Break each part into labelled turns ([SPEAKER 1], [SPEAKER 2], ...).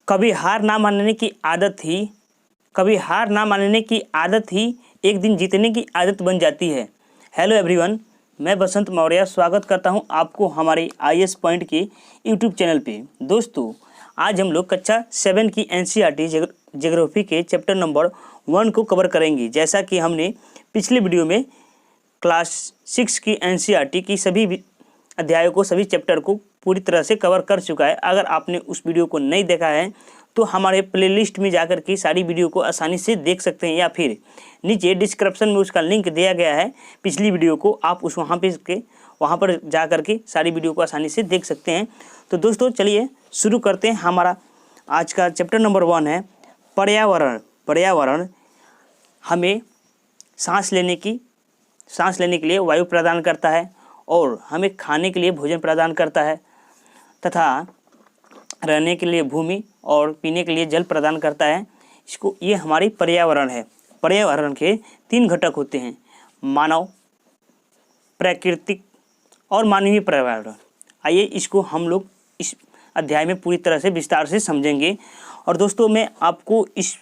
[SPEAKER 1] कभी हार ना मानने की आदत ही एक दिन जीतने की आदत बन जाती है। हेलो एवरीवन, मैं बसंत मौर्य स्वागत करता हूं आपको हमारे आईएएस पॉइंट के यूट्यूब चैनल पे। दोस्तों, आज हम लोग कक्षा 7 की एनसीईआरटी ज्योग्राफी के चैप्टर नंबर 1 को कवर करेंगे। जैसा कि हमने पिछले वीडियो में क्लास 6 की एनसीईआरटी की सभी अध्यायों को, सभी चैप्टर को पूरी तरह से कवर कर चुका है। अगर आपने उस वीडियो को नहीं देखा है तो हमारे प्लेलिस्ट में जाकर के सारी वीडियो को आसानी से देख सकते हैं, या फिर नीचे डिस्क्रिप्शन में उसका लिंक दिया गया है पिछली वीडियो को, आप उस वहाँ पर जाकर के सारी वीडियो को आसानी से देख सकते हैं। तो दोस्तों, चलिए शुरू करते हैं। हमारा आज का चैप्टर नंबर 1 है पर्यावरण। पर्यावरण हमें सांस लेने के लिए वायु प्रदान करता है, और हमें खाने के लिए भोजन प्रदान करता है, तथा रहने के लिए भूमि और पीने के लिए जल प्रदान करता है। ये हमारी पर्यावरण है। पर्यावरण के 3 घटक होते हैं: मानव, प्राकृतिक और मानवीय पर्यावरण। आइए इसको हम लोग इस अध्याय में पूरी तरह से विस्तार से समझेंगे। और दोस्तों, मैं आपको इस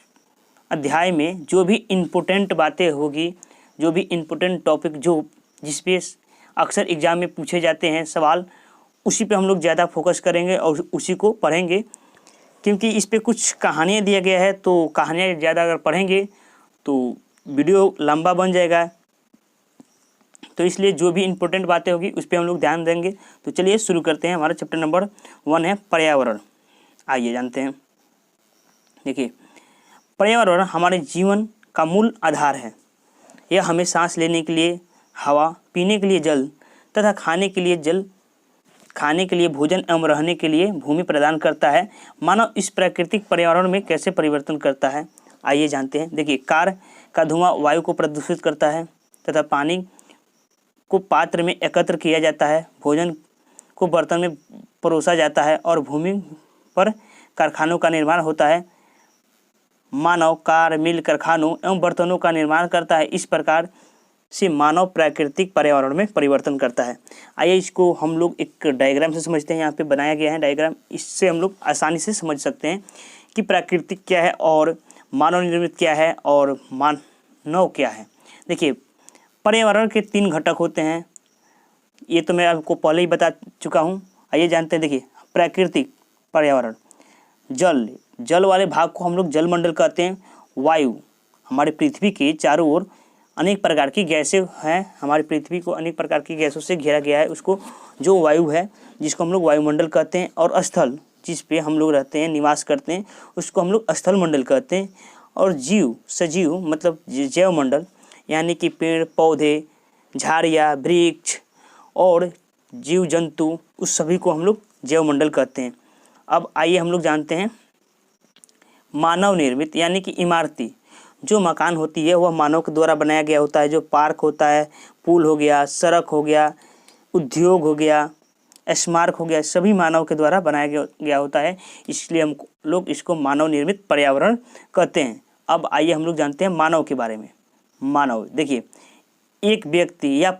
[SPEAKER 1] अध्याय में जो भी इम्पोर्टेंट बातें होगी, जो भी इम्पोर्टेंट टॉपिक जिस पे अक्सर एग्जाम में पूछे जाते हैं सवाल, उसी पे हम लोग ज़्यादा फोकस करेंगे और उसी को पढ़ेंगे, क्योंकि इस पे कुछ कहानियाँ दिया गया है। तो कहानियाँ ज़्यादा अगर पढ़ेंगे तो वीडियो लंबा बन जाएगा, तो इसलिए जो भी इम्पोर्टेंट बातें होगी उस पर हम लोग ध्यान देंगे। तो चलिए शुरू करते हैं। हमारा चैप्टर नंबर 1 है पर्यावरण। आइए जानते हैं। देखिए, पर्यावरण हमारे जीवन का मूल आधार है। यह हमें सांस लेने के लिए हवा, पीने के लिए जल तथा खाने के लिए भोजन एवं रहने के लिए भूमि प्रदान करता है। मानव इस प्राकृतिक पर्यावरण में कैसे परिवर्तन करता है, आइए जानते हैं। देखिए, कार का धुआं वायु को प्रदूषित करता है, तथा पानी को पात्र में एकत्र किया जाता है, भोजन को बर्तन में परोसा जाता है, और भूमि पर कारखानों का निर्माण होता है। मानव कार, मिल, कारखानों एवं बर्तनों का निर्माण करता है। इस प्रकार से मानव प्राकृतिक पर्यावरण में परिवर्तन करता है। आइए इसको हम लोग एक डायग्राम से समझते हैं। यहाँ पे बनाया गया है डायग्राम, इससे हम लोग आसानी से समझ सकते हैं कि प्राकृतिक क्या है और मानव निर्मित क्या है और मानव क्या है। देखिए, पर्यावरण के 3 घटक होते हैं। ये तो मैं आपको पहले ही बता चुका हूँ। आइए जानते हैं। देखिए, प्राकृतिक पर्यावरण, जल वाले भाग को हम लोग जलमंडल कहते हैं। वायु, हमारे पृथ्वी के चारों ओर अनेक प्रकार की गैसें हैं। हमारी पृथ्वी को अनेक प्रकार की गैसों से घेरा गया है, उसको जो वायु है, जिसको हम लोग वायुमंडल कहते हैं। और स्थल, जिस पे हम लोग रहते हैं, निवास करते हैं, उसको हम लोग स्थल मंडल कहते हैं। और जीव, सजीव मतलब जैव मंडल, यानी कि पेड़ पौधे, झाड़ियाँ, वृक्ष और जीव जंतु, उस सभी को हम लोग जैव मंडल कहते हैं। अब आइए हम लोग जानते हैं मानव निर्मित, यानी कि इमारती जो मकान होती है वह मानव के द्वारा बनाया गया होता है। जो पार्क होता है, पुल हो गया, सड़क हो गया, उद्योग हो गया, स्मारक हो गया, सभी मानव के द्वारा बनाया गया होता है। इसलिए हम लोग इसको मानव निर्मित पर्यावरण कहते हैं। अब आइए हम लोग जानते हैं मानव के बारे में। मानव, देखिए, एक व्यक्ति या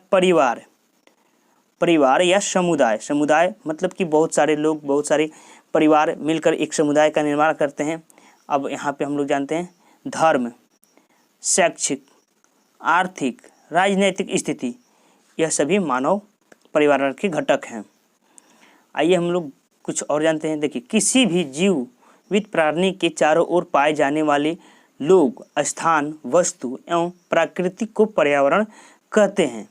[SPEAKER 1] परिवार या समुदाय मतलब कि बहुत सारे लोग, बहुत सारे परिवार मिलकर एक समुदाय का निर्माण करते हैं। अब यहाँ पे हम लोग जानते हैं धर्म, शैक्षिक, आर्थिक, राजनीतिक स्थिति, यह सभी मानव पर्यावरण के घटक हैं। आइए हम लोग कुछ और जानते हैं। देखिए, किसी भी जीवित प्राणी के चारों ओर पाए जाने वाले लोग, स्थान, वस्तु एवं प्राकृतिक को पर्यावरण कहते हैं।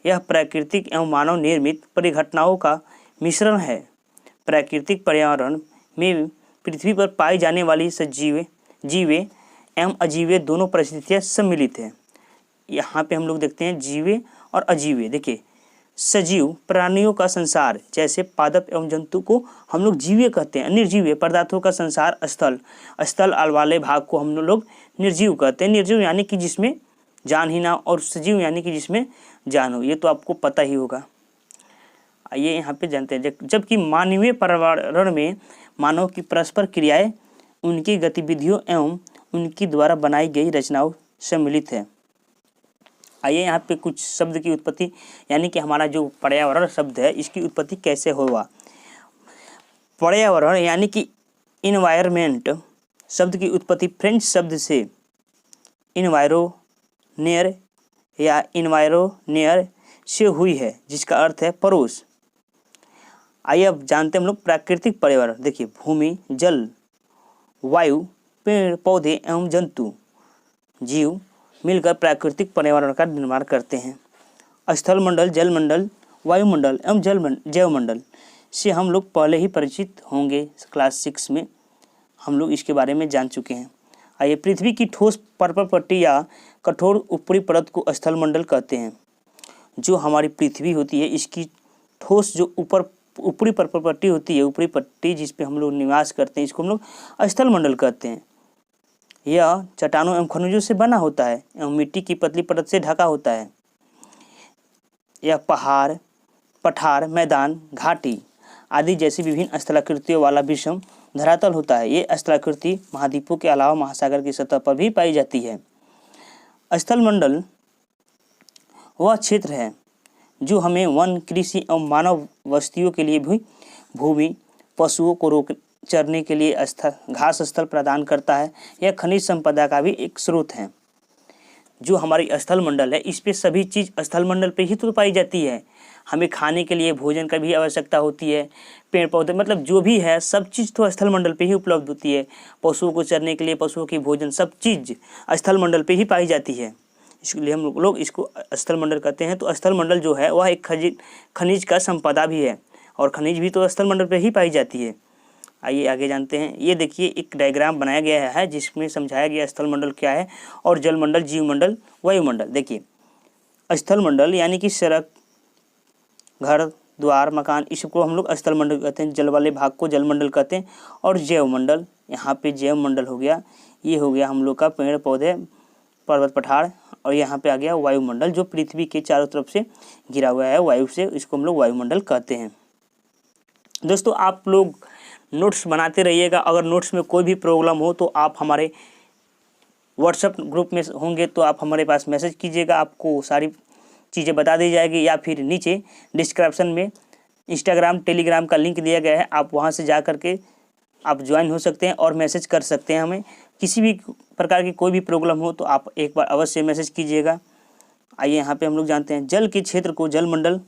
[SPEAKER 1] यह प्राकृतिक एवं मानव निर्मित परिघटनाओं का मिश्रण है। प्राकृतिक पर्यावरण में पृथ्वी पर पाई जाने वाली जीवे एवं अजीवे दोनों परिस्थितियाँ सम्मिलित हैं। यहाँ पे हम लोग देखते हैं जीवे और अजीवे। देखिए, सजीव प्राणियों का संसार, जैसे पादप एवं जंतु को हम लोग जीवे कहते हैं। निर्जीव पदार्थों का संसार स्थल वाले भाग को हम लोग निर्जीव कहते हैं। निर्जीव यानी कि जिसमें जान ही ना, और सजीव यानी कि जिसमें जान हो। ये तो आपको पता ही होगा। आइए यहाँ पे जानते हैं। जबकि मानवीय पर्यावरण में मानव की परस्पर क्रियाएं, उनकी गतिविधियों एवं उनकी द्वारा बनाई गई रचनाओं सम्मिलित है। आइए यहाँ पे कुछ शब्द की उत्पत्ति, यानी कि हमारा जो पर्यावरण शब्द है, इसकी उत्पत्ति कैसे हुआ। पर्यावरण यानी कि इन्वायरमेंट शब्द की उत्पत्ति फ्रेंच शब्द से इन्वायरोनियर या इन्वायरोनियर से हुई है, जिसका अर्थ है पड़ोस। आइए अब जानते हैं हम लोग प्राकृतिक पर्यावरण। देखिए, भूमि, जल, वायु, पेड़ पौधे एवं जंतु जीव मिलकर प्राकृतिक पर्यावरण का निर्माण करते हैं। स्थलमंडल, जलमंडल, वायुमंडल एवं जैवमंडल से हम लोग पहले ही परिचित होंगे, क्लास 6 में हम लोग इसके बारे में जान चुके हैं। आइए, पृथ्वी की ठोस पर्पल पट्टी या कठोर ऊपरी परत को स्थलमंडल कहते हैं। जो हमारी पृथ्वी होती है, इसकी ठोस जो ऊपरी पर्पल पट्टी होती है, ऊपरी पट्टी जिस पे हम लोग निवास करते हैं, इसको हम लोग स्थलमंडल कहते हैं। यह चट्टानों एवं खनिजों से बना होता है एवं मिट्टी की पतली परत से ढका होता है। यह पहाड़, पठार, मैदान, घाटी आदि जैसी विभिन्न स्थलाकृतियों वाला विषम धरातल होता है। ये स्थलाकृति महाद्वीपों के अलावा महासागर की सतह पर भी पाई जाती है। स्थलमंडल वह क्षेत्र है जो हमें वन, कृषि एवं मानव बस्तियों के लिए भी भूमि, पशुओं को चरने के लिए घास स्थल प्रदान करता है। यह खनिज संपदा का भी एक स्रोत है। जो हमारी स्थलमंडल है, इस पे सभी चीज़ स्थलमंडल पे ही तो पाई जाती है। हमें खाने के लिए भोजन का भी आवश्यकता होती है, पेड़ पौधे मतलब जो भी है सब चीज़ तो स्थलमंडल पे ही उपलब्ध होती है। पशुओं को चरने के लिए पशुओं की भोजन सब चीज़ स्थलमंडल पे ही पाई जाती है, इसलिए हम लोग इसको स्थलमंडल कहते हैं। तो स्थलमंडल जो है वह एक खनिज का संपदा भी है और खनिज भी तो स्थलमंडल पे ही पाई जाती है। आइए आगे जानते हैं। ये देखिए, एक डायग्राम बनाया गया है जिसमें समझाया गया स्थलमंडल क्या है और जलमंडल, जीवमंडल, वायुमंडल। देखिए, स्थलमंडल यानी कि सड़क, घर द्वार, मकान, इसको हम लोग स्थलमंडल कहते हैं। जल वाले भाग को जलमंडल कहते हैं। और जैवमंडल, यहाँ पे जैवमंडल हो गया, ये हो गया हम लोग का पेड़ पौधे, पर्वत, पठार। और यहाँ पे आ गया वायुमंडल, जो पृथ्वी के चारों तरफ से घिरा हुआ है वायु से, इसको हम लोग वायुमंडल कहते हैं। दोस्तों, आप लोग नोट्स बनाते रहिएगा। अगर नोट्स में कोई भी प्रॉब्लम हो तो आप हमारे व्हाट्सएप ग्रुप में होंगे तो आप हमारे पास मैसेज कीजिएगा, आपको सारी चीज़ें बता दी जाएगी। या फिर नीचे डिस्क्रिप्शन में इंस्टाग्राम, टेलीग्राम का लिंक दिया गया है, आप वहां से जा करके आप ज्वाइन हो सकते हैं और मैसेज कर सकते हैं। हमें किसी भी प्रकार की कोई भी प्रॉब्लम हो तो आप एक बार अवश्य मैसेज कीजिएगा। आइए यहाँ पे हम लोग जानते हैं, जल के क्षेत्र को जलमंडल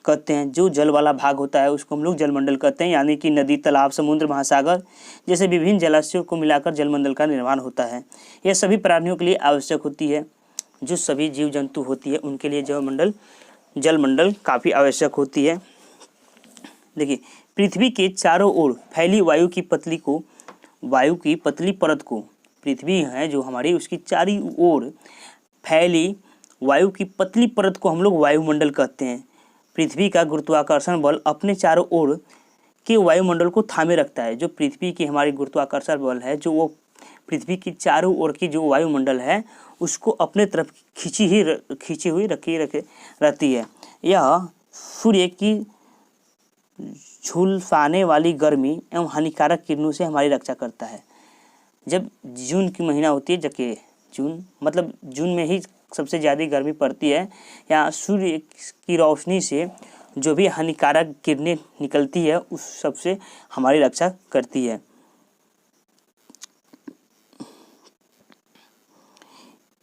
[SPEAKER 1] कहते हैं। जो जल वाला भाग होता है उसको हम लोग जलमंडल कहते हैं, यानी कि नदी, तालाब, समुद्र, महासागर जैसे विभिन्न जलाशयों को मिलाकर जलमंडल का निर्माण होता है। यह सभी प्राणियों के लिए आवश्यक होती है। जो सभी जीव जंतु होती है उनके लिए जलमंडल काफ़ी आवश्यक होती है। देखिए, पृथ्वी के चारों ओर फैली वायु की पतली परत को, पृथ्वी है जो हमारी, उसकी चारों ओर फैली वायु की पतली परत को हम लोग वायुमंडल कहते हैं। पृथ्वी का गुरुत्वाकर्षण बल अपने चारों ओर के वायुमंडल को थामे रखता है। जो पृथ्वी की हमारी गुरुत्वाकर्षण बल है, जो वो पृथ्वी की चारों ओर की जो वायुमंडल है उसको अपने तरफ खींची हुई रहती है। यह सूर्य की झुलसाने वाली गर्मी एवं हानिकारक किरणों से हमारी रक्षा करता है। जब जून की महीना होती है, जबकि जून में ही सबसे ज़्यादा गर्मी पड़ती है, या सूर्य की रोशनी से जो भी हानिकारक किरणें निकलती है उस सबसे हमारी रक्षा करती है।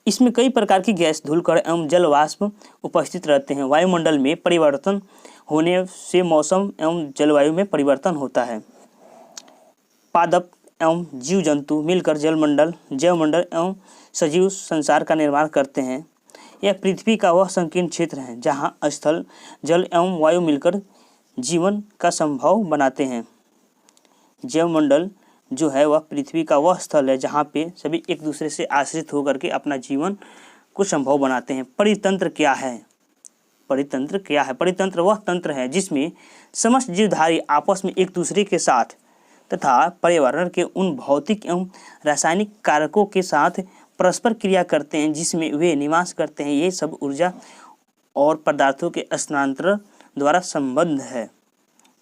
[SPEAKER 1] इसमें कई प्रकार की गैस, धूलकण एवं जल वाष्प उपस्थित रहते हैं। वायुमंडल में परिवर्तन होने से मौसम एवं जलवायु में परिवर्तन होता है। पादप एवं जीव जंतु मिलकर जलमंडल, जैवमंडल एवं सजीव संसार का निर्माण करते हैं। यह पृथ्वी का वह संकीर्ण क्षेत्र है जहाँ स्थल, जल एवं वायु मिलकर जीवन का संभव बनाते हैं। जैवमंडल जो है वह पृथ्वी का वह स्थल है जहाँ पे सभी एक दूसरे से आश्रित होकर के अपना जीवन को संभव बनाते हैं। परितंत्र क्या है? परितंत्र वह तंत्र है जिसमें समस्त जीवधारी आपस में एक दूसरे के साथ तथा पर्यावरण के उन भौतिक एवं रासायनिक कारकों के साथ परस्पर क्रिया करते हैं जिसमें वे निवास करते हैं। ये सब ऊर्जा और पदार्थों के स्थानांतरण द्वारा संबद्ध है।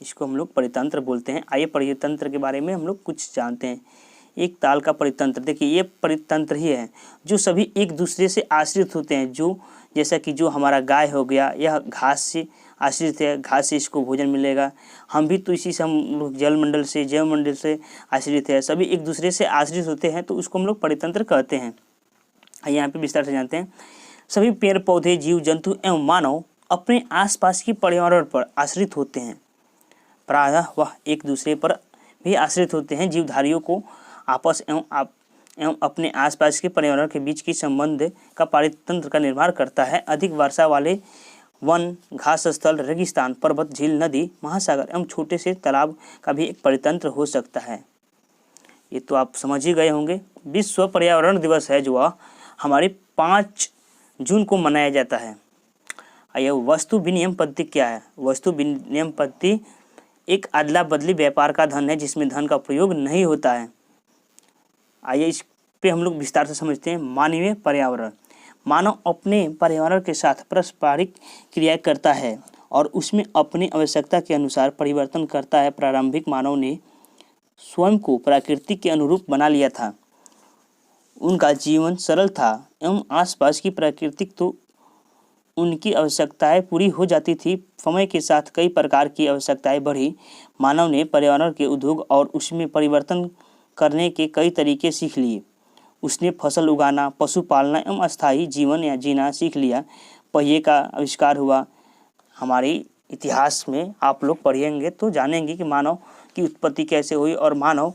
[SPEAKER 1] इसको हम लोग परितंत्र बोलते हैं। आइए परितंत्र के बारे में हम लोग कुछ जानते हैं। एक ताल का परितंत्र, देखिए ये परितंत्र ही है जो सभी एक दूसरे से आश्रित होते हैं। जो जैसा कि जो हमारा गाय हो गया, यह घास से आश्रित है, घास से इसको भोजन मिलेगा। हम भी तो इसी से, हम लोग जलमंडल से, जैवमंडल से आश्रित है, सभी एक दूसरे से आश्रित होते हैं, तो उसको हम लोग परितंत्र कहते हैं। यहाँ पे विस्तार से जानते हैं। सभी पेड़ पौधे, जीव जंतु एवं मानव अपने आसपास की पर्यावरण पर आश्रित होते हैं। प्रायः वह एक दूसरे पर भी आश्रित होते हैं। जीवधारियों को आपस एवं अपने आसपास के पर्यावरण के बीच की संबंध का पारितंत्र का निर्माण करता है। अधिक वर्षा वाले वन, घास स्थल, रेगिस्तान, पर्वत, झील, नदी, महासागर एवं छोटे से तालाब का भी एक परितंत्र हो सकता है। ये तो आप समझ ही गए होंगे। विश्व पर्यावरण दिवस है जो हमारे 5 जून को मनाया जाता है। यह वस्तु विनिमय पद्धति क्या है? वस्तु विनिमय पद्धति एक अदला बदली व्यापार का धन है जिसमें धन का प्रयोग नहीं होता है। आइए इस पे हम लोग विस्तार से समझते हैं। मानवीय पर्यावरण, मानव अपने पर्यावरण के साथ पारस्परिक क्रिया करता है और उसमें अपनी आवश्यकता के अनुसार परिवर्तन करता है। प्रारंभिक मानव ने स्वयं को प्रकृति के अनुरूप बना लिया था। उनका जीवन सरल था एवं आसपास की प्राकृतिक तो उनकी आवश्यकताएं पूरी हो जाती थी। समय के साथ कई प्रकार की आवश्यकताएं बढ़ी। मानव ने पर्यावरण के उद्योग और उसमें परिवर्तन करने के कई तरीके सीख लिए। उसने फसल उगाना, पशु पालना एवं अस्थायी जीवन या जीना सीख लिया। पहिए का आविष्कार हुआ। हमारे इतिहास में आप लोग पढ़ेंगे तो जानेंगे कि मानव की उत्पत्ति कैसे हुई और मानव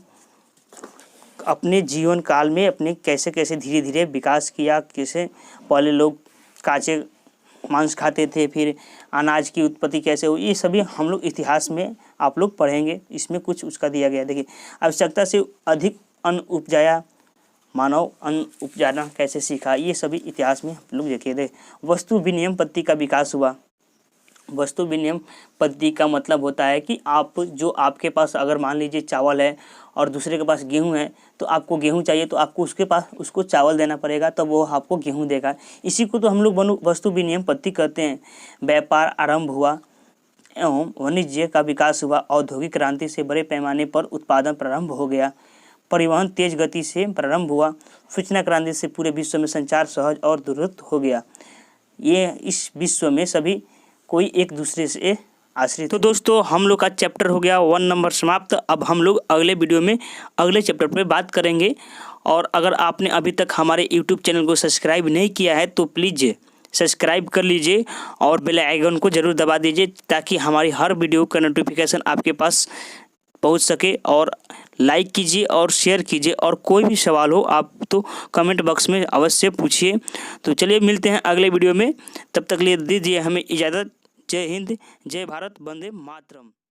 [SPEAKER 1] अपने जीवन काल में अपने कैसे कैसे धीरे धीरे विकास किया। कैसे पहले लोग काचे मांस खाते थे, फिर अनाज की उत्पत्ति कैसे हुई, ये सभी हम लोग इतिहास में आप लोग पढ़ेंगे। इसमें कुछ उसका दिया गया। देखिए, आवश्यकता से अधिक अन्न उपजाया, मानव अन्न उपजाना कैसे सीखा, ये सभी इतिहास में हम लोग देखे थे। वस्तु विनिमय पद्धति का विकास हुआ। वस्तु विनिमय पद्धति का मतलब होता है कि आप जो आपके पास अगर मान लीजिए चावल है और दूसरे के पास गेहूं है, तो आपको गेहूं चाहिए तो आपको उसके पास उसको चावल देना पड़ेगा, तब वो आपको गेहूं देगा। इसी को तो हम लोग वस्तु विनिमय पद्धति कहते हैं। व्यापार आरंभ हुआ एवं वाणिज्य का विकास हुआ। औद्योगिक क्रांति से बड़े पैमाने पर उत्पादन प्रारंभ हो गया। परिवहन तेज गति से प्रारंभ हुआ। सूचना क्रांति से पूरे विश्व में संचार सहज और दूरस्थ हो गया। ये इस विश्व में सभी कोई एक दूसरे से आश्रित। तो दोस्तों, हम लोग का चैप्टर हो गया 1 नंबर समाप्त। अब हम लोग अगले वीडियो में अगले चैप्टर पे बात करेंगे। और अगर आपने अभी तक हमारे यूट्यूब चैनल को सब्सक्राइब नहीं किया है तो प्लीज़ सब्सक्राइब कर लीजिए और बेल आइकन को ज़रूर दबा दीजिए ताकि हमारी हर वीडियो का नोटिफिकेशन आपके पास पहुंच सके। और लाइक कीजिए और शेयर कीजिए, और कोई भी सवाल हो आप तो कमेंट बॉक्स में अवश्य पूछिए। तो चलिए मिलते हैं अगले वीडियो में, तब तक लिए दीजिए हमें इजाज़त। जय हिंद, जय भारत, वंदे मातरम।